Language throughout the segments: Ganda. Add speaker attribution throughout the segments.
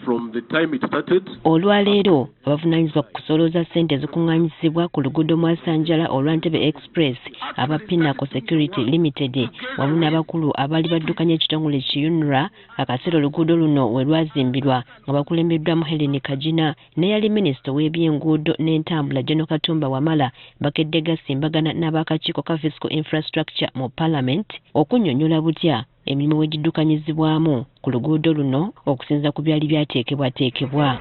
Speaker 1: from the time it started.
Speaker 2: Olwaleero abavunaanyizibwa ku kusolooza ssente ezikuŋŋaanyizibwa ku luguudo Mwasanjala olwa Entebbe Express aba Pinnacle Security Limited wamu n'abakulu abaali baddukanya ekitongole ki UNRA akaseera oluguudo luno we lwazimbirwa nga bakulembeddwamu Helen Kajina n'eyali minisita w'ebyenguudo n'entambula General Katumba Wamala bakedde gasimbagana n'abakakiiko ka Fiscal Infrastructure mu Parliament okunnyonnyola butya emirimu wegiddukanyizibwamu ku luguudo luno okusinza ku byali byateekebwateekebwa.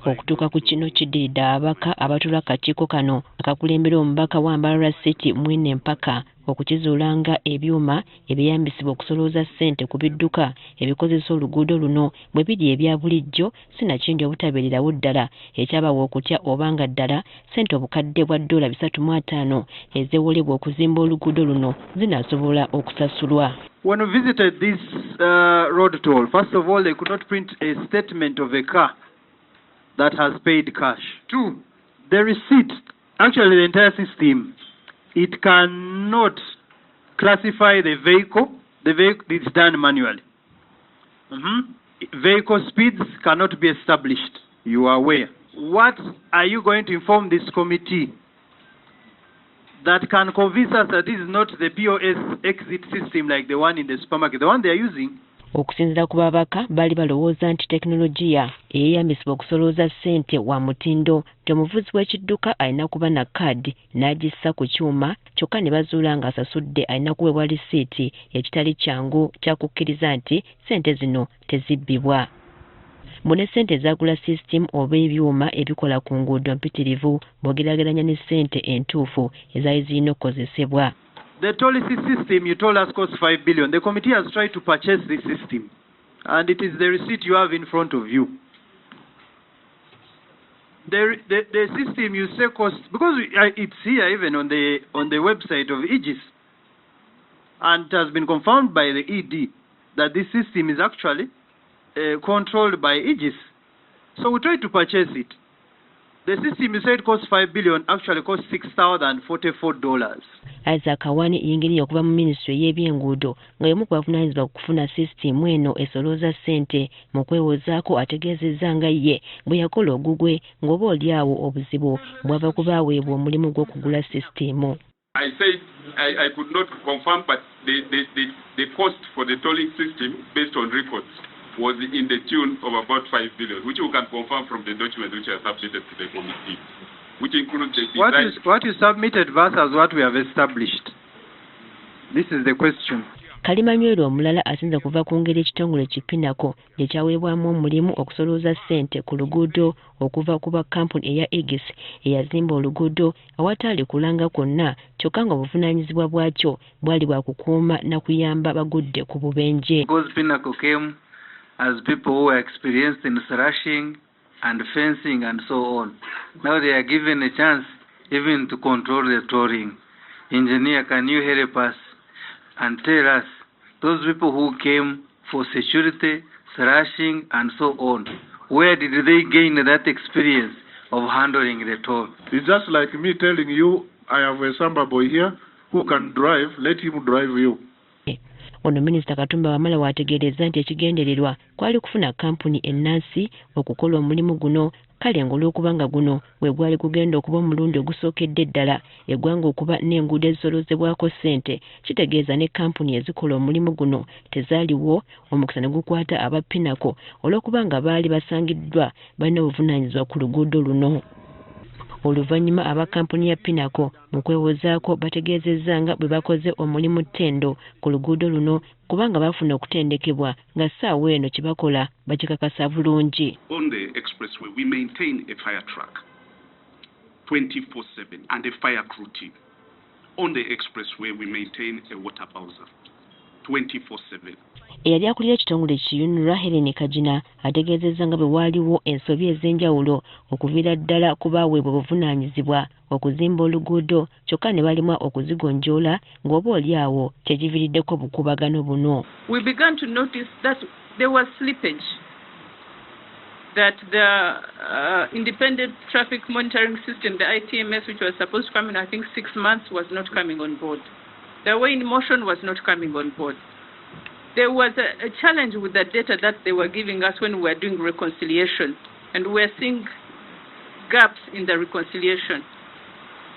Speaker 2: Okutuuka ku kino kiddiridde ababaka abatula akakiiko kano akakulembera omubaka wa Mbarara City Mwine Mpaka okukizuula nga ebyuma ebyeyambisibwa okusolooza ssente ku bidduka ebikozesa oluguudo luno bwe biri ebya bulijjo sinakindi obutabeererawo ddala ekyabawa okutya obanga ddala ssente obukadde bwa $350 ezeewolebwa okuzimba oluguudo luno zinaasobola okusasulwa.
Speaker 3: When we visited this road toll, first of all, they could not print a statement of a car that has paid cash. 2, the receipt, actually the entire system, it cannot classify the vehicle. The vehicle is done manually. Vehicle speeds cannot be established. You are aware. What are you going to inform this committee that can convince us that this is not the POS exit system like the one in the supermarket, the one they are using?
Speaker 2: Okusinziira ku babaka bali balowooza nti tekinologiya eyeyambisibwa okusolooza ssente wa mutindo nti omuvuzi w'ekidduka alina kuba na kaadi n'agissa ku kyuma kyokka ne bazuula ng'asasudde alina kuweebwa lisiiti ekitali kyangu kyakukkiriza nti ssente zino tezibbibwa. Bone ssente zaagula system oba ebyuma ebikola ku nguudo mpitirivu bw'ogeraageranya ne ssente entuufu ezaali zirina okukozesebwa.
Speaker 3: The tolling system you told us costs $5 billion. The committee has tried to purchase this system, and it is the receipt you have in front of you. The system you say costs, because it's here even on the website of Aegis, and it has been confirmed by the ED that this system is actually controlled by Aegis. So we tried to purchase it. The system you said costs $5 billion actually costs $6,044.
Speaker 2: Isaac Awani yingiriye okuva mu Ministry y'ebyenguudo nga y'omu ku bavunaanyizibwa okufuna system eno esolooza ssente mu kwewozaako ategeezezza nga ye bwe yakola ogugwe ng'oba oli awo obuzibu bwava ku baaweebwa omulimu gw'okugula system.
Speaker 4: I said I could not confirm, but the cost for the tolling system based on records was in the tune of about $5 billion, which you can confirm from the document which I submitted to the committee, which includes the design.
Speaker 3: What you submitted versus what we have established. This is the question.
Speaker 2: Kalimanywero omulala asinza kuva ku ngeri ekitongole ki Pinnacle gye kyaweebwamu omulimu okusolooza ssente ku luguudo okuva ku bakampuni eya Aegis eyazimba oluguudo awataali kulanga kwonna kyokka nga obuvunaanyizibwa bwakyo bwali bwa kukuuma na kuyamba bagudde ku bubenje.
Speaker 5: Because Pinnacle came as people who are experienced in slashing and fencing and so on. Now they are given a chance even to control the tolling. Engineer, can you help us and tell us those people who came for security, slashing and so on, where did they gain that experience of handling the toll?
Speaker 1: It's just like me telling you, I have a Samba boy here who can drive, let him drive you.
Speaker 2: Ono Minisita Katumba Wamala waategeereza nti ekigendererwa kwali kufuna kampuni ennansi okukola omulimu guno kale ng'olw'okubanga guno we gwali kugenda okuba omulundi ogusookedde ddala eggwanga okuba n'enguudo ezisoloozebwako ssente kitegeeza ne kampuni ezikola omulimu guno tezaaliwo omukisa ne gukwata aba Pinnacle olw'okubanga baali basangiddwa balina obuvunaanyizibwa ku luguudo luno. Oluvannyuma aba kampuni ya Pinnacle mu kwewozaako bategeezezza nga bwe bakoze omulimu ttendo ku luguudo luno kubanga bafuna okutendekebwa nga ssaawa eno kye bakola bakikakasa bulungi.
Speaker 4: On the expressway we maintain a fire truck 24/7 and a fire crew team. On the expressway we maintain a water bowser 24/7.
Speaker 2: Eyali akulira ekitongole ki UNRA Helen Kajina ategeezezza nga bwe waaliwo ensobi ez'enjawulo okuviira ddala ku baaweebwa obuvunaanyizibwa okuzimba oluguudo kyokka ne balimwa okuzigonjoola ng'oba oli awo kyekiviiriddeko obukuubagano buno.
Speaker 6: We began to notice that there was slippage, that the independent traffic monitoring system, the ITMS, which was supposed to come in I think 6 months, was not coming on board. The way in motion was not coming on board. there was a challenge with the data that they were giving us when we were doing reconciliation, and we were seeing gaps in the reconciliation.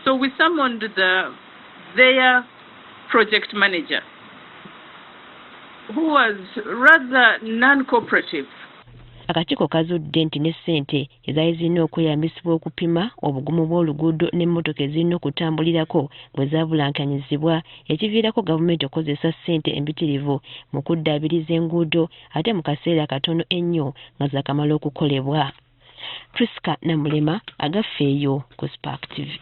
Speaker 6: So we summoned their project manager, who was rather non-cooperative.
Speaker 2: Akakiiko kazudde nti ne ssente ezaali zirina okweyambisibwa okupima obugumu bw'oluguudo n'emmotoka ezirina okutambulirako bwe zaabulankanyizibwa, ekiviirako gavumenti okozesa ssente embitirivu mu kuddaabiriza enguudo ate mu kaseera katono ennyo nga zaakamala okukolebwa. Priska Namulema, Agafeeyo ku Spark TV.